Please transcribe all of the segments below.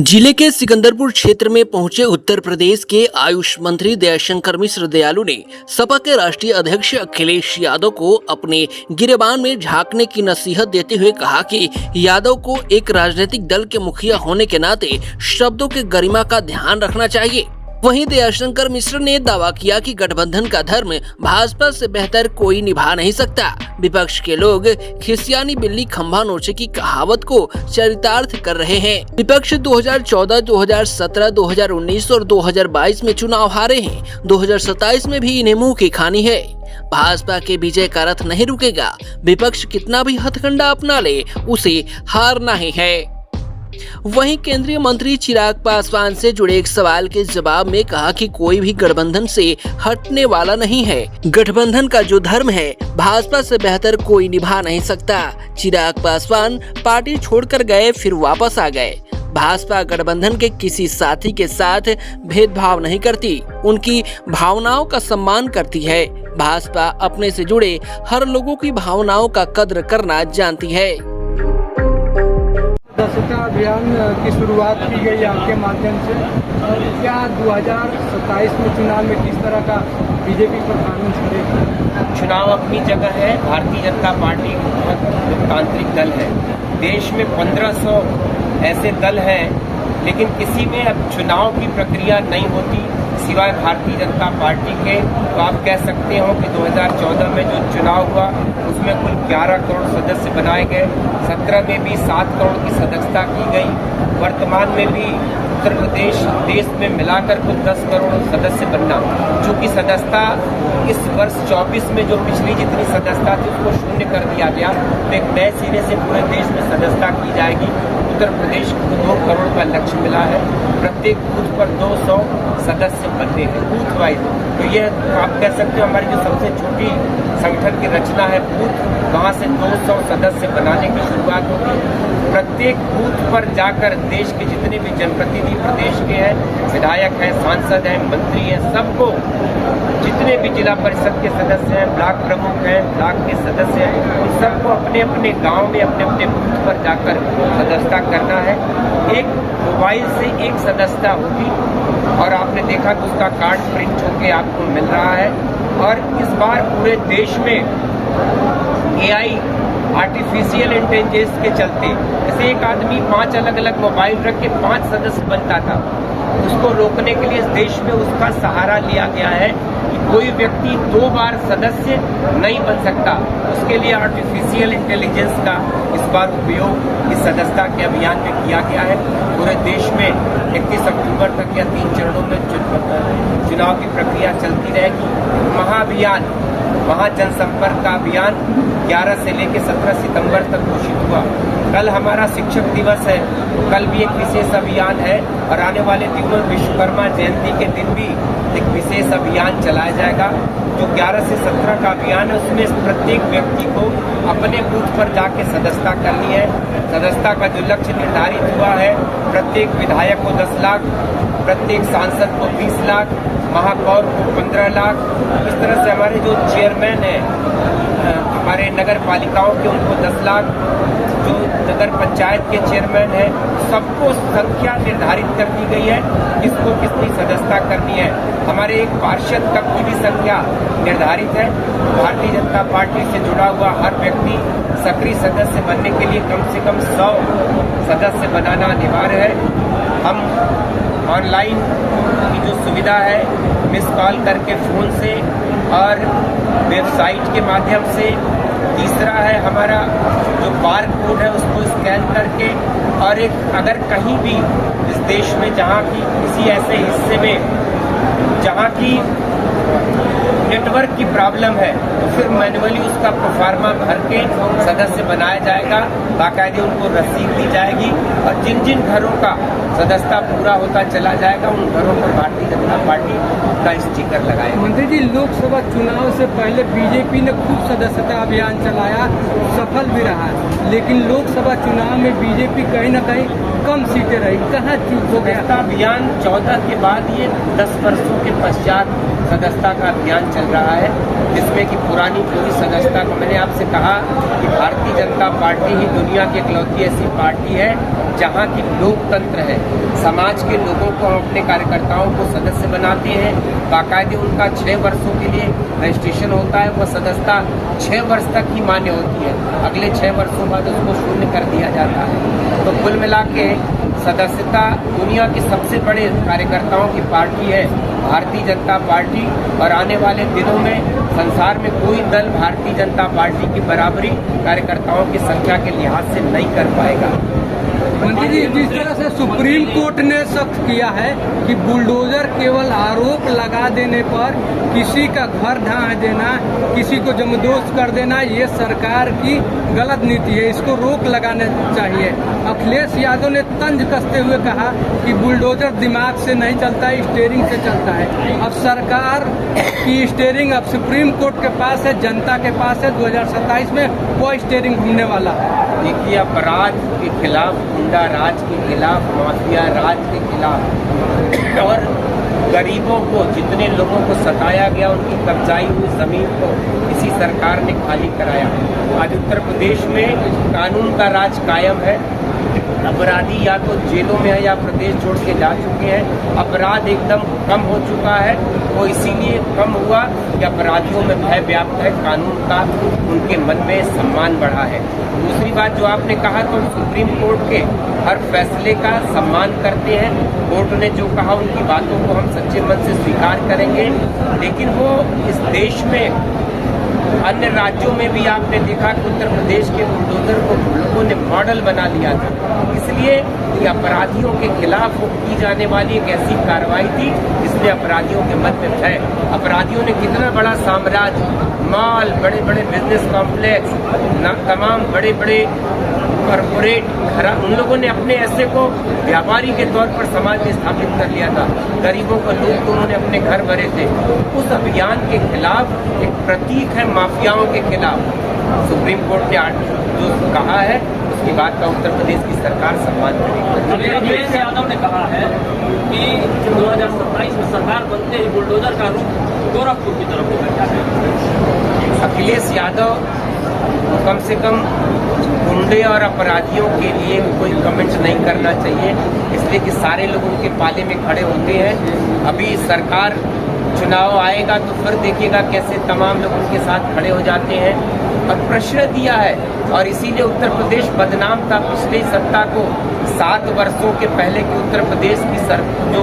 जिले के सिकंदरपुर क्षेत्र में पहुंचे उत्तर प्रदेश के आयुष मंत्री दयाशंकर मिश्र दयालु ने सपा के राष्ट्रीय अध्यक्ष अखिलेश यादव को अपने गिरेबान में झांकने की नसीहत देते हुए कहा कि यादव को एक राजनीतिक दल के मुखिया होने के नाते शब्दों के गरिमा का ध्यान रखना चाहिए। वहीं दयाशंकर मिश्र ने दावा किया कि गठबंधन का धर्म भाजपा से बेहतर कोई निभा नहीं सकता। विपक्ष के लोग खिसियानी बिल्ली खंभा नोचे की कहावत को चरितार्थ कर रहे हैं। विपक्ष 2014, 2017, 2019 और 2022 में चुनाव हारे हैं। 2027 में भी इन्हें मुंह की खानी है। भाजपा के विजय का रथ नहीं रुकेगा। विपक्ष कितना भी हथकंडा अपना ले, उसे हारना ही है। वहीं केंद्रीय मंत्री चिराग पासवान से जुड़े एक सवाल के जवाब में कहा कि कोई भी गठबंधन से हटने वाला नहीं है। गठबंधन का जो धर्म है भाजपा से बेहतर कोई निभा नहीं सकता। चिराग पासवान पार्टी छोड़कर गए, फिर वापस आ गए। भाजपा गठबंधन के किसी साथी के साथ भेदभाव नहीं करती, उनकी भावनाओं का सम्मान करती है। भाजपा अपने से जुड़े हर लोगों की भावनाओं का कद्र करना जानती है। सदस्यता अभियान की शुरुआत की गई आपके माध्यम से, क्या 2027 में चुनाव में किस तरह का बीजेपी परफॉर्मेंस करेगी? चुनाव अपनी जगह है। भारतीय जनता पार्टी लोकतांत्रिक दल है। देश में 1500 ऐसे दल हैं, लेकिन किसी में अब चुनाव की प्रक्रिया नहीं होती सिवाय भारतीय जनता पार्टी के। तो आप कह सकते हो कि 2014 में जो चुनाव हुआ उसमें कुल 11 करोड़ सदस्य बनाए गए। 17 में भी 7 करोड़ की सदस्यता की गई। वर्तमान में भी उत्तर प्रदेश देश में मिलाकर कुल 10 करोड़ सदस्य बनना, चूँकि सदस्यता इस वर्ष 24 में जो पिछली जितनी सदस्यता थी उसको शून्य कर दिया गया, तो एक नए सिरे से पूरे देश में सदस्यता की जाएगी। उत्तर प्रदेश को 2 करोड़ का लक्ष्य मिला है। प्रत्येक बूथ पर 200 सदस्य बनने हैं बूथ वाइज। तो ये आप कह सकते हो हमारी जो सबसे छोटी संगठन की रचना है बूथ, वहाँ से 200 सदस्य बनाने की शुरुआत होगी। प्रत्येक बूथ पर जाकर देश के जितने भी जनप्रतिनिधि प्रदेश के हैं, विधायक हैं, सांसद हैं, मंत्री हैं, सबको, जितने भी जिला परिषद के सदस्य हैं, ब्लॉक प्रमुख हैं, ब्लॉक के सदस्य हैं, उन सबको अपने अपने गांव में अपने अपने बूथ पर जाकर सदस्यता करना है। एक मोबाइल से एक सदस्यता होगी और आपने देखा कि उसका कार्ड प्रिंट होके आपको मिल रहा है। और इस बार पूरे देश में AI आर्टिफिशियल इंटेलिजेंस के चलते जैसे एक आदमी 5 अलग अलग मोबाइल रख के 5 सदस्य बनता था, उसको रोकने के लिए इस देश में उसका सहारा लिया गया है कि कोई व्यक्ति 2 बार सदस्य नहीं बन सकता। उसके लिए आर्टिफिशियल इंटेलिजेंस का इस बार उपयोग इस सदस्यता के अभियान में किया गया है। पूरे देश में 31 अक्टूबर तक या 3 चरणों में चुनाव की प्रक्रिया चलती रहेगी। महाअभियान, वहाँ जनसंपर्क का अभियान 11 से लेकर 17 सितंबर तक घोषित हुआ। कल हमारा शिक्षक दिवस है, कल भी एक विशेष अभियान है और आने वाले दिनों विश्वकर्मा जयंती के दिन भी एक विशेष अभियान चलाया जाएगा। जो 11 से 17 का अभियान है उसमें प्रत्येक व्यक्ति को अपने बूथ पर जाके सदस्यता करनी है। सदस्यता का जो लक्ष्य निर्धारित हुआ है, प्रत्येक विधायक को 10 लाख, प्रत्येक सांसद को 20 लाख, महापौर को 15 लाख। इस तरह से हमारे जो चेयरमैन हैं हमारे नगर पालिकाओं के, उनको 10 लाख, जो नगर पंचायत के चेयरमैन हैं सबको संख्या निर्धारित कर दी गई है किसको कितनी सदस्यता करनी है। हमारे एक पार्षद तक की भी संख्या निर्धारित है। भारतीय जनता पार्टी से जुड़ा हुआ हर व्यक्ति सक्रिय सदस्य बनने के लिए कम से कम 100 सदस्य बनाना अनिवार्य है। हम ऑनलाइन की जो सुविधा है, मिस कॉल करके फ़ोन से और वेबसाइट के माध्यम से, तीसरा है हमारा जो बार कोड है उसको स्कैन करके, और एक अगर कहीं भी इस देश में जहाँ की किसी ऐसे हिस्से में जहाँ की नेटवर्क की प्रॉब्लम है तो फिर मैन्युअली उसका प्रोफार्मा भर के सदस्य बनाया जाएगा। बाकायदे उनको रसीद दी जाएगी और जिन जिन घरों का सदस्यता पूरा होता चला जाएगा उन घरों पर भारतीय जनता पार्टी का स्टिकर लगाएगा। मंत्री जी, लोकसभा चुनाव से पहले बीजेपी ने खूब सदस्यता अभियान चलाया, सफल भी रहा, लेकिन लोकसभा चुनाव में बीजेपी कहीं न कहीं कम सीटें रही। कहाँ चूक हो गया? अभियान 14 के बाद ये 10 वर्षों के पश्चात सदस्यता का अभियान चल रहा है, जिसमें कि पुरानी पूरी सदस्यता को, मैंने आपसे कहा कि भारतीय जनता पार्टी ही दुनिया की इकलौती ऐसी पार्टी है जहां की लोकतंत्र है। समाज के लोगों को हम अपने कार्यकर्ताओं को सदस्य बनाते हैं, बाकायदे उनका 6 वर्षों के लिए रजिस्ट्रेशन होता है। वह सदस्यता 6 वर्ष तक ही मान्य होती है, अगले 6 वर्षों बाद उसको शून्य कर दिया जाता है। तो कुल मिला के सदस्यता दुनिया के सबसे बड़े कार्यकर्ताओं की पार्टी है भारतीय जनता पार्टी, और आने वाले दिनों में संसार में कोई दल भारतीय जनता पार्टी की बराबरी कार्यकर्ताओं की संख्या के लिहाज से नहीं कर पाएगा। मंत्री जी, जिस तरह से सुप्रीम कोर्ट ने सख्त किया है कि बुलडोजर केवल आरोप लगा देने पर किसी का घर ढहा देना, किसी को जमदोज कर देना, ये सरकार की गलत नीति है, इसको रोक लगाना चाहिए। अखिलेश यादव ने तंज कसते हुए कहा कि बुलडोजर दिमाग से नहीं चलता है, स्टीयरिंग से चलता है। अब सरकार की स्टीयरिंग अब सुप्रीम कोर्ट के पास है, जनता के पास है। 2027 में वो स्टीयरिंग घूमने वाला है। देखिए, अपराध के खिलाफ, गुंडा राज के खिलाफ, माफिया राज के खिलाफ और गरीबों को, जितने लोगों को सताया गया, उनकी कब्जाई हुई जमीन को इसी सरकार ने खाली कराया। आज उत्तर प्रदेश में कानून का राज कायम है। अपराधी या तो जेलों में है या प्रदेश छोड़ के जा चुके हैं। अपराध एकदम कम हो चुका है। वो इसीलिए कम हुआ कि अपराधियों में भय व्याप्त है, कानून का उनके मन में सम्मान बढ़ा है। दूसरी बात जो आपने कहा, तो सुप्रीम कोर्ट के हर फैसले का सम्मान करते हैं। कोर्ट ने जो कहा उनकी बातों को हम सच्चे मन से स्वीकार करेंगे, लेकिन वो इस देश में अन्य राज्यों में भी आपने देखा कि उत्तर प्रदेश के बुलडोजर को लोगों ने मॉडल बना लिया था। इसलिए ये अपराधियों के खिलाफ की जाने वाली एक ऐसी कार्रवाई थी जिसने अपराधियों के मन में भय, अपराधियों ने कितना बड़ा साम्राज्य, मॉल, बड़े बड़े बिजनेस कॉम्प्लेक्स, तमाम बड़े बड़े कॉरपोरेट घर, उन लोगों ने अपने ऐसे को व्यापारी के तौर पर समाज में स्थापित कर लिया था। गरीबों को लूट, तो उन्होंने अपने घर भरे थे। उस अभियान के खिलाफ एक प्रतीक है माफियाओं के खिलाफ। सुप्रीम कोर्ट ने जो कहा है उसकी बात का उत्तर प्रदेश की सरकार सम्मान करेगी। अखिलेश यादव ने कहा है कि 2027 में सरकार बनते ही बुलडोजर का रुख गोरखपुर की तरफ होगा। अखिलेश यादव कम से कम गुंडे और अपराधियों के लिए कोई कमेंट नहीं करना चाहिए, इसलिए कि सारे लोग उनके पाले में खड़े होते हैं। अभी सरकार चुनाव आएगा तो फिर देखिएगा कैसे तमाम लोग उनके साथ खड़े हो जाते हैं और प्रश्रय दिया है। और इसीलिए उत्तर प्रदेश बदनाम था पिछले सत्ता को। 7 वर्षों के पहले की उत्तर प्रदेश की जो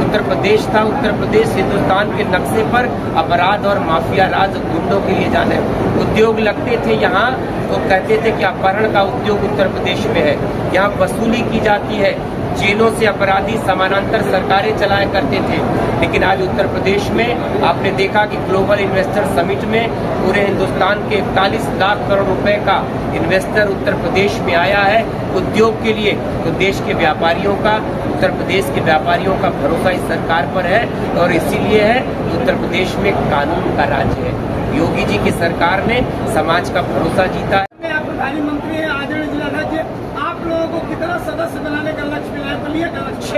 उत्तर प्रदेश था, उत्तर प्रदेश हिंदुस्तान के नक्शे पर अपराध और माफिया राज, गुंडों के लिए जाने उद्योग लगते थे यहाँ, तो कहते थे कि अपहरण का उद्योग उत्तर प्रदेश में है, यहाँ वसूली की जाती है, जेलों से अपराधी समानांतर सरकारें चलाया करते थे। लेकिन आज उत्तर प्रदेश में आपने देखा कि ग्लोबल इन्वेस्टर समिट में पूरे हिंदुस्तान के 41 लाख करोड़ रुपए का इन्वेस्टर उत्तर प्रदेश में आया है उद्योग के लिए। तो देश के व्यापारियों का, उत्तर प्रदेश के व्यापारियों का भरोसा इस सरकार पर है, और इसीलिए है उत्तर प्रदेश में कानून का राज है। योगी जी की सरकार ने समाज का भरोसा जीता है। आप प्रधानमंत्री मंत्री हैं, आदरणीय जिलाध्यक्ष, आप लोगों को कितना सदस्य बनाने का लक्ष्य मिला है? बलिया का लक्ष्य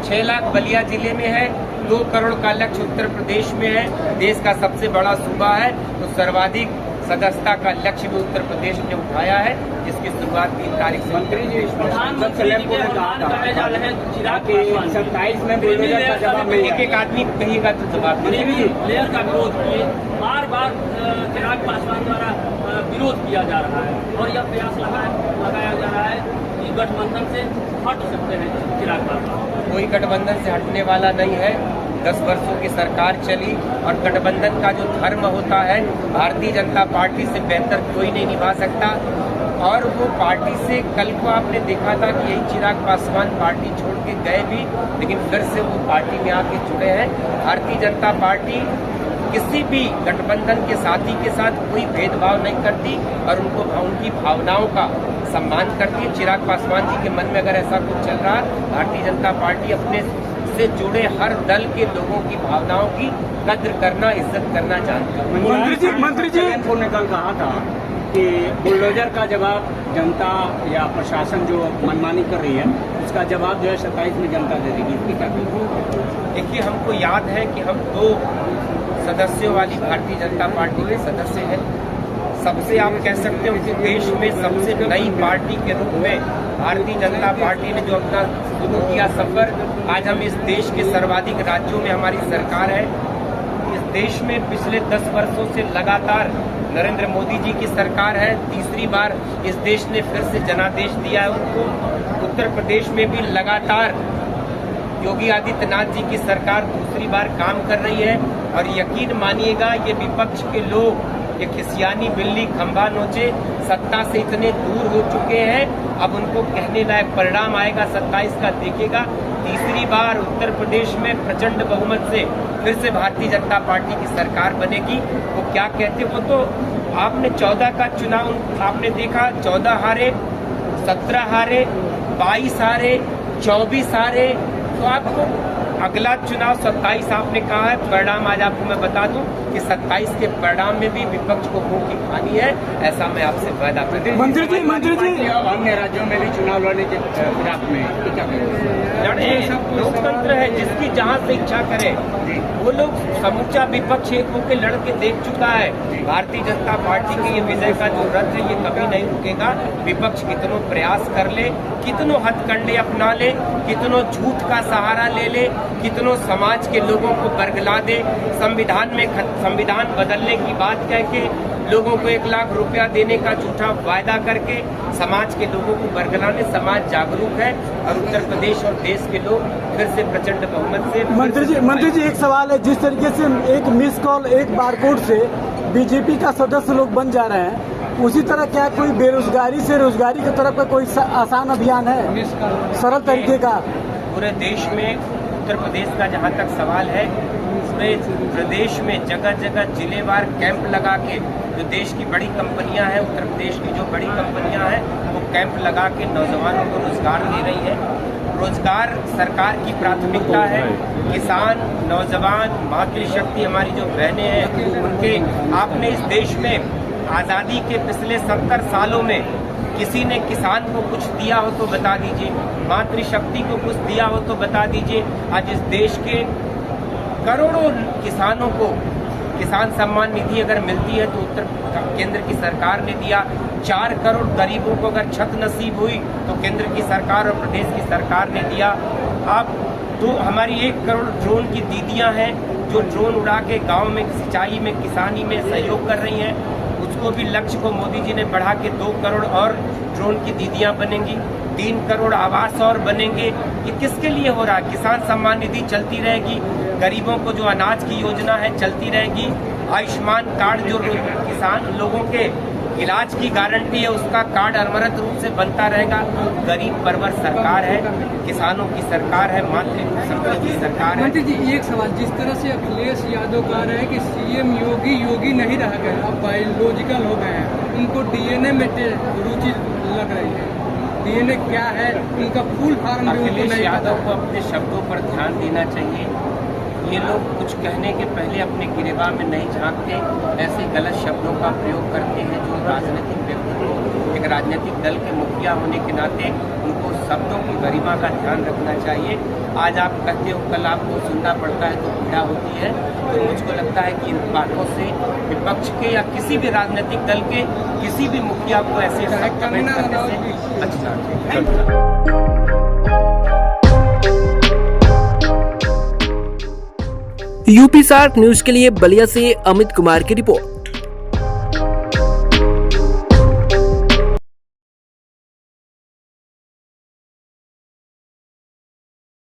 6 लाख बलिया जिले में है। 2 करोड़ का लक्ष्य उत्तर प्रदेश में है। देश का सबसे बड़ा सूबा है, तो सर्वाधिक सदस्यता का लक्ष्य भी उत्तर प्रदेश ने उठाया है, जिसकी शुरुआत 3 तारीख से। प्रधानमंत्री जी ने कहा था 27 में बुलडोजर का जवाब मिलेगा। एक आदमी कहेगा तो जवाब लेयर का विरोध किए, बार बार चिराग पासवान द्वारा विरोध किया जा रहा है, और यह प्रयास लगाया जा रहा है कि गठबंधन से हट सकते हैं चिराग पासवान। कोई गठबंधन से हटने वाला नहीं है। 10 वर्षों की सरकार चली, और गठबंधन का जो धर्म होता है, भारतीय जनता पार्टी से बेहतर कोई नहीं निभा सकता। और वो पार्टी से, कल को आपने देखा था कि यही चिराग पासवान पार्टी छोड़ के गए भी, लेकिन फिर से वो पार्टी में आके जुड़े हैं। भारतीय जनता पार्टी किसी भी गठबंधन के साथी के साथ कोई भेदभाव नहीं करती, और उनकी भावनाओं का सम्मान करती है। चिराग पासवान जी के मन में अगर ऐसा कुछ चल रहा है, भारतीय जनता पार्टी अपने से जुड़े हर दल के लोगों की भावनाओं की कद्र करना, इज्जत करना जानता हूँ। मंत्री जी ने कल कहा था कि बुलडोजर का जवाब जनता या प्रशासन जो मनमानी कर रही है उसका जवाब जो है 27 में जनता दे देगी, इसकी क्या कहेंगे? देखिए, हमको याद है कि हम 2 सदस्यों वाली भारतीय जनता पार्टी के सदस्य हैं। सबसे आप कह सकते हो कि देश में सबसे नई पार्टी के रूप में भारतीय जनता पार्टी ने जो अपना शुरू किया सफर, आज हम इस देश के सर्वाधिक राज्यों में हमारी सरकार है। इस देश में पिछले 10 वर्षों से लगातार नरेंद्र मोदी जी की सरकार है। तीसरी बार इस देश ने फिर से जनादेश दिया है उनको। उत्तर प्रदेश में भी लगातार योगी आदित्यनाथ जी की सरकार दूसरी बार काम कर रही है। और यकीन मानिएगा, ये विपक्ष के लोग, ये खिसियानी बिल्ली खंभा नोचे, सत्ता से इतने दूर हो चुके हैं, अब उनको कहने लायक परिणाम आएगा 27 का, देखेगा। तीसरी बार उत्तर प्रदेश में प्रचंड बहुमत से फिर से भारतीय जनता पार्टी की सरकार बनेगी। वो क्या कहते, वो तो आपने 14 का चुनाव आपने देखा, 14 हारे, 17 हारे, 22 हारे, 24 हारे। तो आपको अगला चुनाव 27 आपने कहा है, परिणाम आज आपको मैं बता दूं कि 27 के परिणाम में भी विपक्ष को मुंह की खानी है, ऐसा मैं आपसे वादा करता हूं। मंत्री जी अन्य राज्यों में भी चुनाव लड़ने के फिराक में क्या करेंगे? लोकतंत्र है, जिसकी जहां से इच्छा करे वो लोग, समूचा विपक्ष एक होकर लड़ के देख चुका है। भारतीय जनता पार्टी की ये विजय का जो रथ है, ये कभी नहीं रुकेगा। विपक्ष कितनों प्रयास कर ले, कितनों हथकंडे अपना ले, कितनों झूठ का सहारा ले ले, कितनों समाज के लोगों को बरगला दे, संविधान बदलने की बात कह के, लोगों को 1 लाख रुपया देने का झूठा वायदा करके समाज के लोगों को बरगलाने। समाज जागरूक है और उत्तर प्रदेश और देश के लोग फिर से प्रचंड बहुमत से। मंत्री जी एक सवाल है, जिस तरीके से एक मिस कॉल, एक बारकोड से बीजेपी का सदस्य लोग बन जा रहे हैं, उसी तरह क्या कोई बेरोजगारी से रोजगारी की तरफ का कोई आसान अभियान है, सरल तरीके का? पूरे देश में उत्तर प्रदेश का जहाँ तक सवाल है, पूरे प्रदेश में जगह जगह जिलेवार कैंप लगा के, जो देश की बड़ी कंपनियां हैं, उत्तर प्रदेश की जो बड़ी कंपनियां हैं, वो कैंप लगा के नौजवानों को रोजगार दे रही है। रोजगार सरकार की प्राथमिकता है। किसान, नौजवान, मातृशक्ति, हमारी जो बहनें हैं, उनके, आपने इस देश में आज़ादी के पिछले 70 सालों में किसी ने किसान को कुछ दिया हो तो बता दीजिए, मातृशक्ति को कुछ दिया हो तो बता दीजिए। आज इस देश के करोड़ों किसानों को किसान सम्मान निधि अगर मिलती है तो केंद्र की सरकार ने दिया। 4 करोड़ गरीबों को अगर छत नसीब हुई तो केंद्र की सरकार और प्रदेश की सरकार ने दिया। अब तो हमारी 1 करोड़ ड्रोन की दीदियां हैं जो ड्रोन उड़ा के गांव में सिंचाई में, किसानी में सहयोग कर रही हैं। उसको भी लक्ष्य को मोदी जी ने बढ़ा के 2 करोड़ और ड्रोन की दीदियां बनेंगी, 3 करोड़ आवास और बनेंगे। ये किसके लिए हो रहा है? किसान सम्मान निधि चलती रहेगी, गरीबों को जो अनाज की योजना है चलती रहेगी, आयुष्मान कार्ड जो किसान लोगों के इलाज की गारंटी है उसका कार्ड अनवरत रूप से बनता रहेगा। गरीब परवर सरकार है, किसानों की सरकार है, मातृशक्ति की सरकार है। मंत्री जी एक सवाल, जिस तरह से अखिलेश यादव कह रहे हैं कि सीएम योगी नहीं रह गए, अब बायोलॉजिकल हो गए हैं, उनको डीएनए में रुचि लग रही है। डीएनए क्या है, उनका फुल फॉर्म भी उनको नहीं। यादव को अपने शब्दों पर ध्यान देना चाहिए। ये लोग कुछ कहने के पहले अपने गिरेबान में नहीं झांकते, ऐसे गलत शब्दों का प्रयोग करते हैं जो राजनीतिक व्यक्ति को, एक राजनीतिक दल के मुखिया होने के नाते उनको शब्दों की गरिमा का ध्यान रखना चाहिए। आज आप कहते हो, कल आपको सुनना पड़ता है तो पीड़ा होती है। तो मुझको लगता है कि इन बातों से विपक्ष के या किसी भी राजनीतिक दल के किसी भी मुखिया को ऐसे कमेंट करने से अच्छा। यूपी 60 न्यूज के लिए बलिया से अमित कुमार की रिपोर्ट।